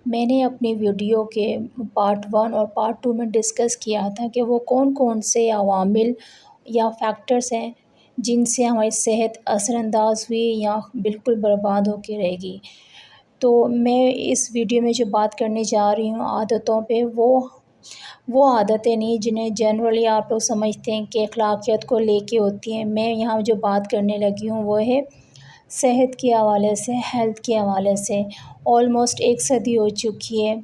میں نے اپنی ویڈیو کے پارٹ 1 اور پارٹ 2 میں ڈسکس کیا تھا کہ وہ کون کون سے عوامل یا فیکٹرز ہیں جن سے ہماری صحت اثر انداز ہوئی یا بالکل برباد ہو کے رہے گی۔ تو میں اس ویڈیو میں جو بات کرنے جا رہی ہوں عادتوں پہ، وہ عادتیں نہیں جنہیں جنرلی آپ لوگ سمجھتے ہیں کہ اخلاقیات کو لے کے ہوتی ہیں۔ میں یہاں جو بات کرنے لگی ہوں وہ ہے صحت کے حوالے سے، ہیلتھ کے حوالے سے۔ آلموسٹ 1 صدی ہو چکی ہے،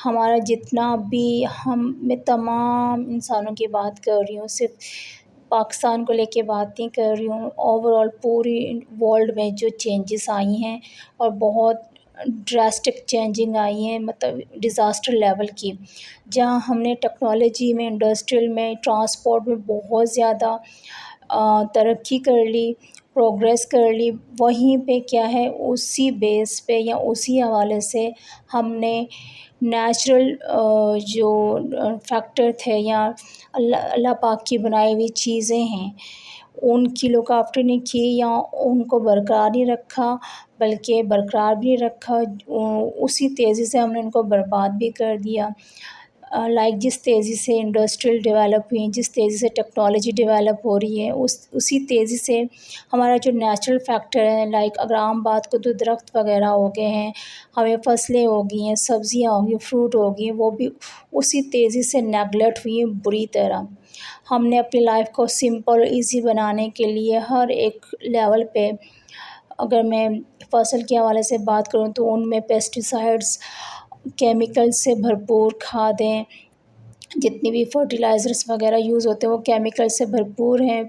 ہمارا جتنا بھی میں تمام انسانوں کی بات کر رہی ہوں، صرف پاکستان کو لے کے بات نہیں کر رہی ہوں، اوور آل پوری ورلڈ میں جو چینجز آئی ہیں اور بہت ڈراسٹک چینجنگ آئی ہیں، مطلب ڈیزاسٹر لیول کی، جہاں ہم نے ٹیکنالوجی میں، انڈسٹریل میں، ٹرانسپورٹ میں بہت زیادہ ترقی کر لی، پروگریس کر لی، وہیں پہ کیا ہے اسی بیس پہ یا اسی حوالے سے ہم نے نیچرل جو فیکٹر تھے یا اللہ پاک کی بنائی ہوئی چیزیں ہیں ان کی لک آفٹر نہیں کی یا ان کو برقرار نہیں رکھا، بلکہ برقرار بھی رکھا، اسی تیزی سے ہم نے ان کو برباد بھی کر دیا۔ لائک جس تیزی سے انڈسٹریل ڈیولپ ہوئی، جس تیزی سے ٹیکنالوجی ڈیولپ ہو رہی ہے، اسی تیزی سے ہمارا جو نیچرل فیکٹر ہے، لائک اگر عام بات کو تو درخت وغیرہ ہو گئے ہیں، ہمیں فصلیں ہو گئی ہیں، سبزیاں ہو گئی، فروٹ ہو گئی ہیں، وہ بھی اسی تیزی سے نیگلیکٹ ہوئی ہیں بری طرح۔ ہم نے اپنی لائف کو سمپل اور ایزی بنانے کے لیے ہر ایک لیول پہ، اگر میں فصل کے حوالے سے بات کروں تو ان میں پیسٹیسائڈس، کیمیکل سے بھرپور کھادیں، جتنی بھی فرٹیلائزرس وغیرہ یوز ہوتے ہیں وہ کیمیکل سے بھرپور ہیں،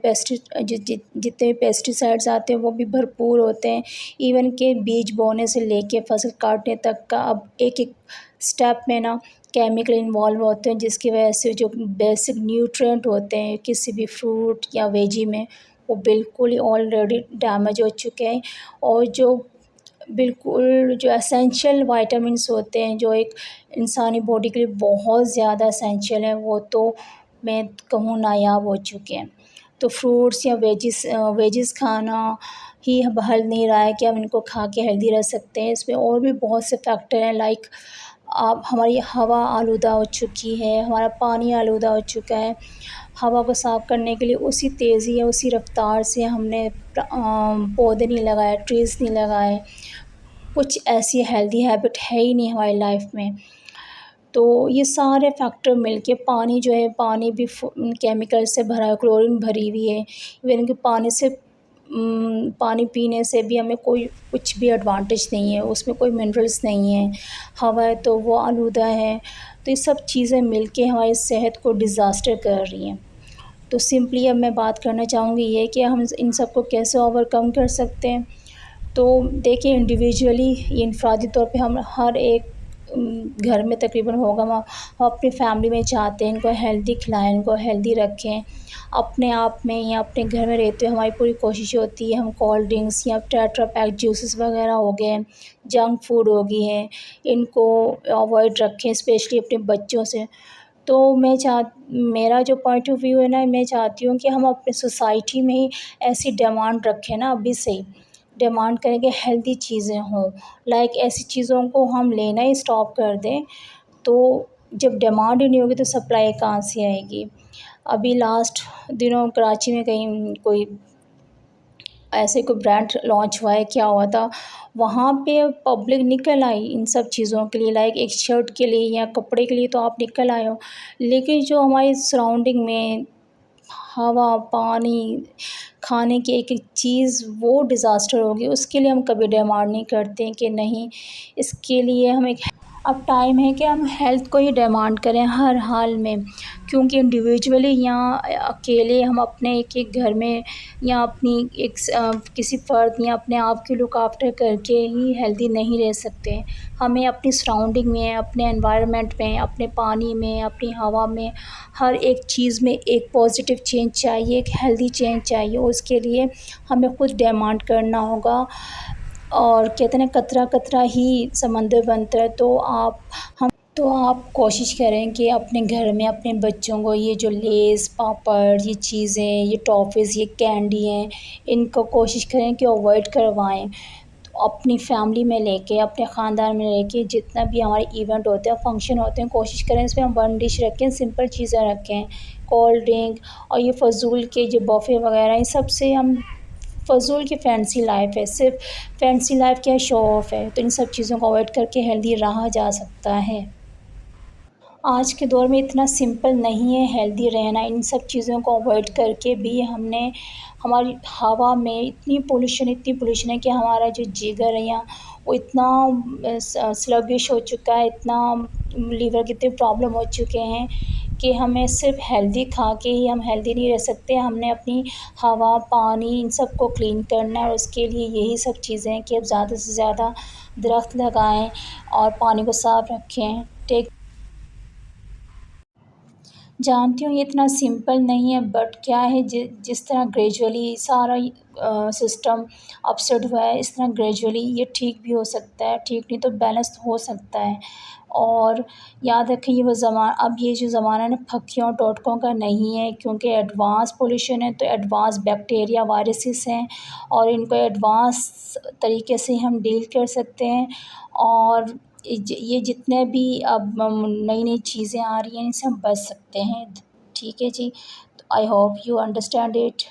جتنے بھی پیسٹیسائڈس آتے ہیں وہ بھی بھرپور ہوتے ہیں، ایون کہ بیج بونے سے لے کے فصل کاٹنے تک کا اب ایک ایک سٹیپ میں نا کیمیکل انوالو ہوتے ہیں، جس کی وجہ سے جو بیسک نیوٹرینٹ ہوتے ہیں کسی بھی فروٹ یا ویجی میں وہ بالکل ہی آلریڈی ڈیمیج ہو چکے ہیں، اور جو بالکل جو اسینشیل وائٹامنس ہوتے ہیں جو ایک انسانی باڈی کے لیے بہت زیادہ اسینشیل ہیں وہ تو میں کہوں نایاب ہو چکے ہیں۔ تو فروٹس یا ویجز کھانا ہی حل نہیں رہا ہے کہ ہم ان کو کھا کے ہیلدی رہ سکتے ہیں، اس میں اور بھی بہت سے فیکٹر ہیں، لائک ہماری ہوا آلودہ ہو چکی ہے، ہمارا پانی آلودہ ہو چکا ہے۔ ہوا کو صاف کرنے کے لیے اسی تیزی یا اسی رفتار سے ہم نے پودے نہیں لگائے، ٹریز نہیں لگائے، کچھ ایسی ہیلدی ہیبٹ ہے ہی نہیں ہماری لائف میں۔ تو یہ سارے فیکٹر مل کے پانی جو ہے، پانی بھی کیمیکل سے بھرا ہے، کلورین بھری ہوئی ہے، ایون کہ پانی پینے سے بھی ہمیں کوئی کچھ بھی ایڈوانٹیج نہیں ہے، اس میں کوئی منرلس نہیں ہیں، ہوا ہے تو وہ آلودہ ہے، تو یہ سب چیزیں مل کے ہماری صحت کو ڈیزاسٹر کر رہی ہیں۔ تو سمپلی اب میں بات کرنا چاہوں گی یہ کہ ہم ان سب کو کیسے اوور کم کر سکتے ہیں۔ تو دیکھیں انڈیویجولی، یہ انفرادی طور پہ ہم ہر ایک گھر میں تقریباً ہوگا، ہم اپنی فیملی میں چاہتے ہیں ان کو ہیلدی کھلائیں، ان کو ہیلدی رکھیں، اپنے آپ میں یا اپنے گھر میں رہتے ہوئے ہماری پوری کوشش ہوتی ہے ہم کولڈ ڈرنکس یا ٹیٹرا پیک جوسز وغیرہ ہو گئے، جنک فوڈ ہو گئی ہیں، ان کو اوائڈ رکھیں، اسپیشلی اپنے بچوں سے۔ تو میرا جو پوائنٹ آف ویو ہے نا، میں چاہتی ہوں کہ ہم اپنے سوسائٹی میں ہی ایسی ڈیمانڈ رکھیں نا، ابھی سے ہی ڈیمانڈ کریں کہ ہیلدی چیزیں ہوں، لائک ایسی چیزوں کو ہم لینا ہی اسٹاپ کر دیں۔ تو جب ڈیمانڈ ہی نہیں ہوگی تو سپلائی کہاں سے آئے گی؟ ابھی لاسٹ دنوں کراچی میں کہیں کوئی ایسے کوئی برانڈ لانچ ہوا ہے، کیا ہوا تھا، وہاں پہ پبلک نکل آئی ان سب چیزوں کے لیے، لائک ایک شرٹ کے لیے یا کپڑے کے لیے تو آپ نکل آئے ہو، لیکن جو ہماری سراؤنڈنگ میں ہوا، پانی، کھانے کی ایک ایک چیز وہ ڈیزاسٹر ہوگی، اس کے لیے ہم کبھی ڈیمانڈ نہیں کرتے کہ نہیں، اس کے لیے ہم اب ٹائم ہے کہ ہم ہیلتھ کو ہی ڈیمانڈ کریں ہر حال میں، کیونکہ انڈیویجولی یا اکیلے ہم اپنے ایک ایک گھر میں یا اپنی کسی فرد یا اپنے آپ کی لک آفٹر کر کے ہی ہیلدی نہیں رہ سکتے۔ ہمیں اپنی سراؤنڈنگ میں، اپنے انوائرمنٹ میں، اپنے پانی میں، اپنی ہوا میں، ہر ایک چیز میں ایک پازیٹیو چینج چاہیے، ایک ہیلدی چینج چاہیے، اس کے لیے ہمیں خود ڈیمانڈ کرنا ہوگا۔ اور کہتے ہیں قطرہ قطرہ ہی سمندر بنتا ہے، تو آپ کوشش کریں کہ اپنے گھر میں اپنے بچوں کو یہ جو لیز، پاپڑ، یہ چیزیں، یہ ٹافیز، یہ کینڈی ہیں، ان کو کوشش کریں کہ اوائڈ کروائیں۔ تو اپنی فیملی میں لے کے، اپنے خاندان میں لے کے جتنا بھی ہمارے ایونٹ ہوتے ہیں، فنکشن ہوتے ہیں، کوشش کریں اس میں ہم ون ڈش رکھیں، سمپل چیزیں رکھیں، کولڈ ڈرنک اور یہ فضول کے جو بفے وغیرہ ان سب سے ہم فضول کی فینسی لائف ہے، صرف فینسی لائف کیا شو آف ہے، تو ان سب چیزوں کو اوائڈ کر کے ہیلدی رہا جا سکتا ہے۔ آج کے دور میں اتنا سمپل نہیں ہے ہیلدی رہنا، ان سب چیزوں کو اوائڈ کر کے بھی ہم نے ہماری ہوا میں اتنی پولوشن ہے کہ ہمارا جو جگر ہے یا وہ اتنا سلگش ہو چکا ہے، اتنا لیور کے اتنے پرابلم ہو چکے ہیں کہ ہمیں صرف ہیلدی کھا کے ہی ہم ہیلدی نہیں رہ سکتے، ہم نے اپنی ہوا، پانی ان سب کو کلین کرنا ہے، اور اس کے لیے یہی سب چیزیں ہیں کہ اب زیادہ سے زیادہ درخت لگائیں اور پانی کو صاف رکھیں۔ ٹیک جانتی ہوں یہ اتنا سمپل نہیں ہے، بٹ کیا ہے جس طرح گریجولی سارا سسٹم اپسیٹ ہوا ہے، اس طرح گریجولی یہ ٹھیک بھی ہو سکتا ہے، ٹھیک نہیں تو بیلنس ہو سکتا ہے۔ اور یاد رکھیں اب یہ جو زمانہ ہے نا پھکیوں ٹوٹکوں کا نہیں ہے، کیونکہ ایڈوانس پولیوشن ہے تو ایڈوانس بیکٹیریا وائرسز ہیں، اور ان کو ایڈوانس طریقے سے ہم ڈیل کر سکتے ہیں۔ اور یہ جتنے بھی اب نئی نئی چیزیں آ رہی ہیں ان سے ہم بچ سکتے ہیں۔ ٹھیک ہے جی، I hope you understand it.